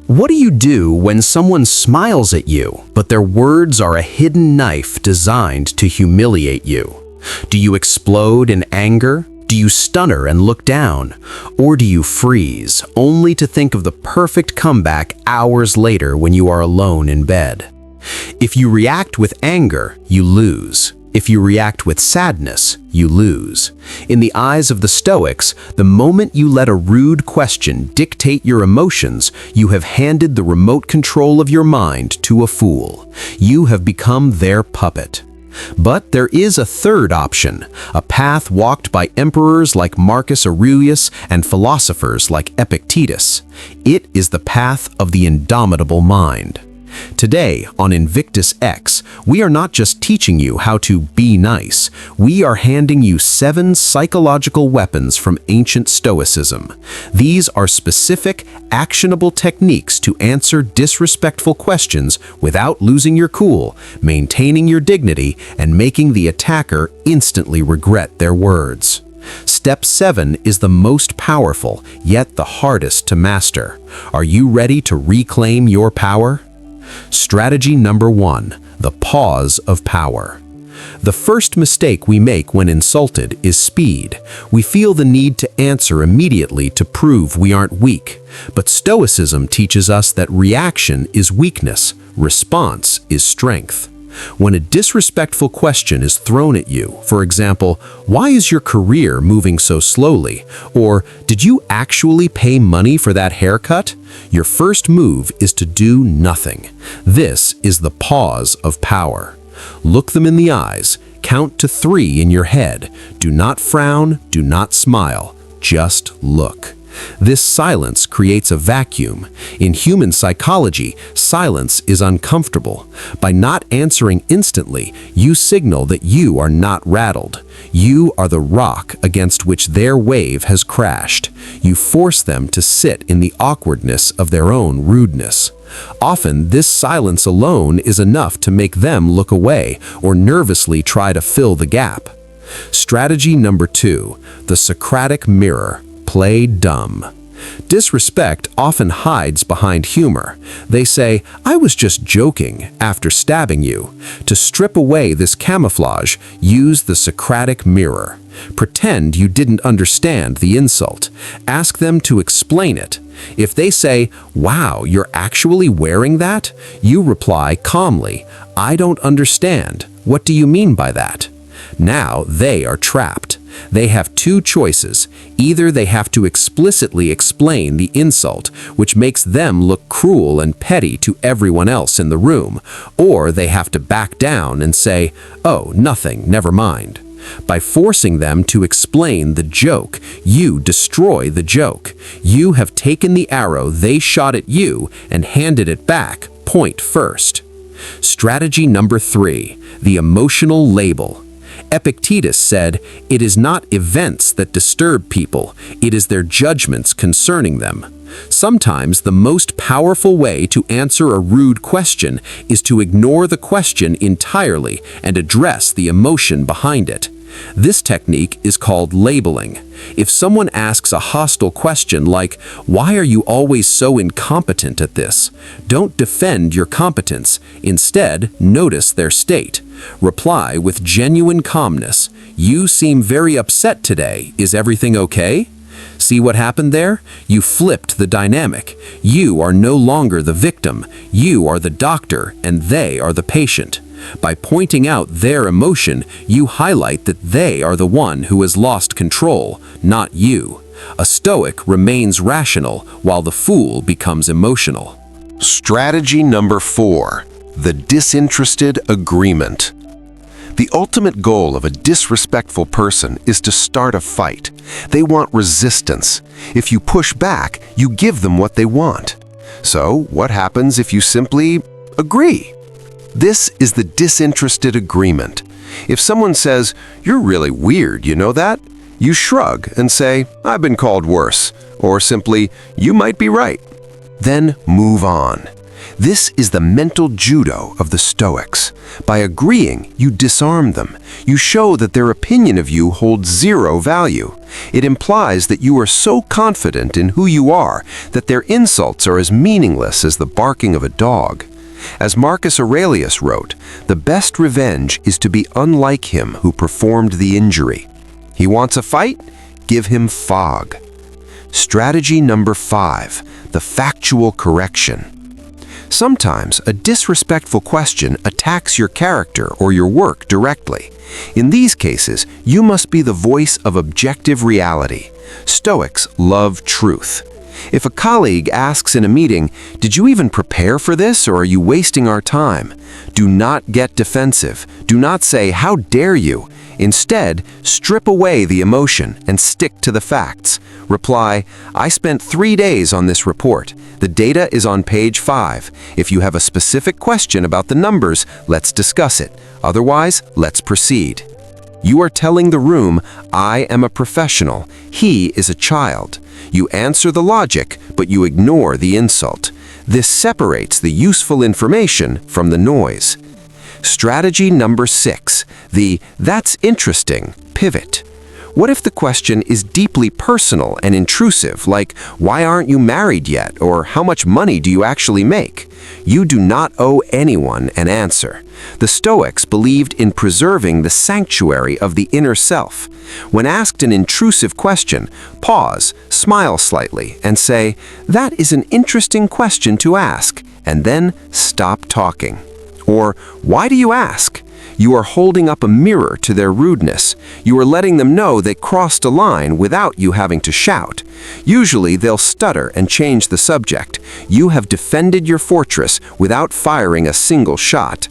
What do you do when someone smiles at you, but their words are a hidden knife designed to humiliate you? Do you explode in anger? Do you stutter and look down? Or do you freeze, only to think of the perfect comeback hours later when you are alone in bed? If you react with anger, you lose. If you react with sadness, you lose. In the eyes of the Stoics, the moment you let a rude question dictate your emotions, you have handed the remote control of your mind to a fool. You have become their puppet. But there is a third option, a path walked by emperors like Marcus Aurelius and philosophers like Epictetus. It is the path of the indomitable mind. Today, on INVICTUS X, we are not just teaching you how to be nice, we are handing you 7 psychological weapons from ancient Stoicism. These are specific, actionable techniques to answer disrespectful questions without losing your cool, maintaining your dignity, and making the attacker instantly regret their words. Step 7 is the most powerful, yet the hardest to master. Are you ready to reclaim your power? Strategy number 1, the pause of power. The first mistake we make when insulted is speed. We feel the need to answer immediately to prove we aren't weak. But Stoicism teaches us that reaction is weakness, response is strength. When a disrespectful question is thrown at you, for example, why is your career moving so slowly? Or, did you actually pay money for that haircut? Your first move is to do nothing. This is the pause of power. Look them in the eyes, count to 3 in your head. Do not frown, do not smile, just look. This silence creates a vacuum. In human psychology, silence is uncomfortable. By not answering instantly, you signal that you are not rattled. You are the rock against which their wave has crashed. You force them to sit in the awkwardness of their own rudeness. Often, this silence alone is enough to make them look away or nervously try to fill the gap. Strategy number 2, the Socratic Mirror. Play dumb. Disrespect often hides behind humor. They say, "I was just joking," after stabbing you. To strip away this camouflage, use the Socratic Mirror. Pretend you didn't understand the insult. Ask them to explain it. If they say, "Wow, you're actually wearing that?" you reply calmly, "I don't understand. What do you mean by that?" Now they are trapped. They have 2 choices. Either they have to explicitly explain the insult, which makes them look cruel and petty to everyone else in the room, or they have to back down and say, "Oh, nothing, never mind." By forcing them to explain the joke, you destroy the joke. You have taken the arrow they shot at you and handed it back, point first. Strategy number 3, the emotional label. Epictetus said, "It is not events that disturb people, it is their judgments concerning them." Sometimes the most powerful way to answer a rude question is to ignore the question entirely and address the emotion behind it. This technique is called labeling. If someone asks a hostile question like, "Why are you always so incompetent at this?" don't defend your competence. Instead, notice their state. Reply with genuine calmness. "You seem very upset today. Is everything okay?" See what happened there? You flipped the dynamic. You are no longer the victim. You are the doctor, and they are the patient. By pointing out their emotion, you highlight that they are the one who has lost control, not you. A Stoic remains rational, while the fool becomes emotional. Strategy number 4, the disinterested agreement. The ultimate goal of a disrespectful person is to start a fight. They want resistance. If you push back, you give them what they want. So, what happens if you simply agree? This is the disinterested agreement. If someone says, "You're really weird, you know that?" you shrug and say, "I've been called worse," or simply, "You might be right." Then move on. This is the mental judo of the Stoics. By agreeing, you disarm them. You show that their opinion of you holds zero value. It implies that you are so confident in who you are that their insults are as meaningless as the barking of a dog. As Marcus Aurelius wrote, the best revenge is to be unlike him who performed the injury. He wants a fight? Give him fog. Strategy number 5, the factual correction. Sometimes a disrespectful question attacks your character or your work directly. In these cases, you must be the voice of objective reality. Stoics love truth. If a colleague asks in a meeting, "Did you even prepare for this, or are you wasting our time?" Do not get defensive. Do not say, "How dare you?" Instead, strip away the emotion and stick to the facts. Reply, "I spent 3 days on this report. The data is on page 5. If you have a specific question about the numbers, let's discuss it. Otherwise, let's proceed." You are telling the room, "I am a professional. He is a child." You answer the logic, but you ignore the insult. This separates the useful information from the noise. Strategy number 6, the "that's interesting" pivot. What if the question is deeply personal and intrusive, like, "Why aren't you married yet?" or "How much money do you actually make?" You do not owe anyone an answer. The Stoics believed in preserving the sanctuary of the inner self. When asked an intrusive question, pause, smile slightly, and say, "That is an interesting question to ask," and then stop talking. Or, "Why do you ask?" You are holding up a mirror to their rudeness. You are letting them know they crossed a line without you having to shout. Usually they'll stutter and change the subject. You have defended your fortress without firing a single shot.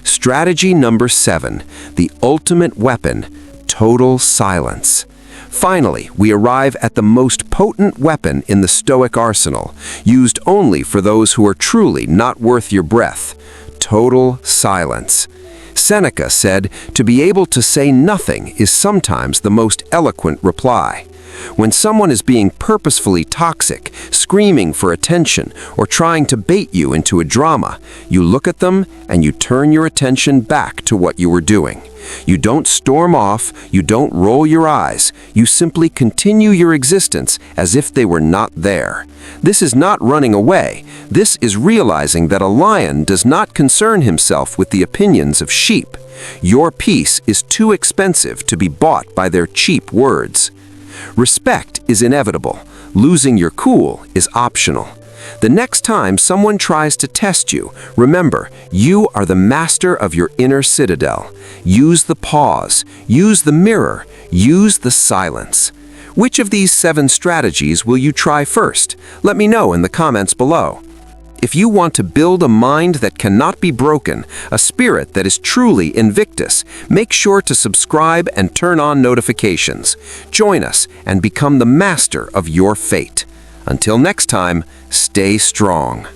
Strategy number 7, the ultimate weapon, total silence. Finally, we arrive at the most potent weapon in the Stoic arsenal, used only for those who are truly not worth your breath: total silence. Seneca said, "To be able to say nothing is sometimes the most eloquent reply." When someone is being purposefully toxic, screaming for attention, or trying to bait you into a drama, you look at them and you turn your attention back to what you were doing. You don't storm off, you don't roll your eyes, you simply continue your existence as if they were not there. This is not running away. This is realizing that a lion does not concern himself with the opinions of sheep. Your peace is too expensive to be bought by their cheap words. Respect is inevitable. Losing your cool is optional. The next time someone tries to test you, remember, you are the master of your inner citadel. Use the pause, use the mirror, use the silence. Which of these 7 strategies will you try first? Let me know in the comments below. If you want to build a mind that cannot be broken, a spirit that is truly invictus, make sure to subscribe and turn on notifications. Join us and become the master of your fate. Until next time, stay strong.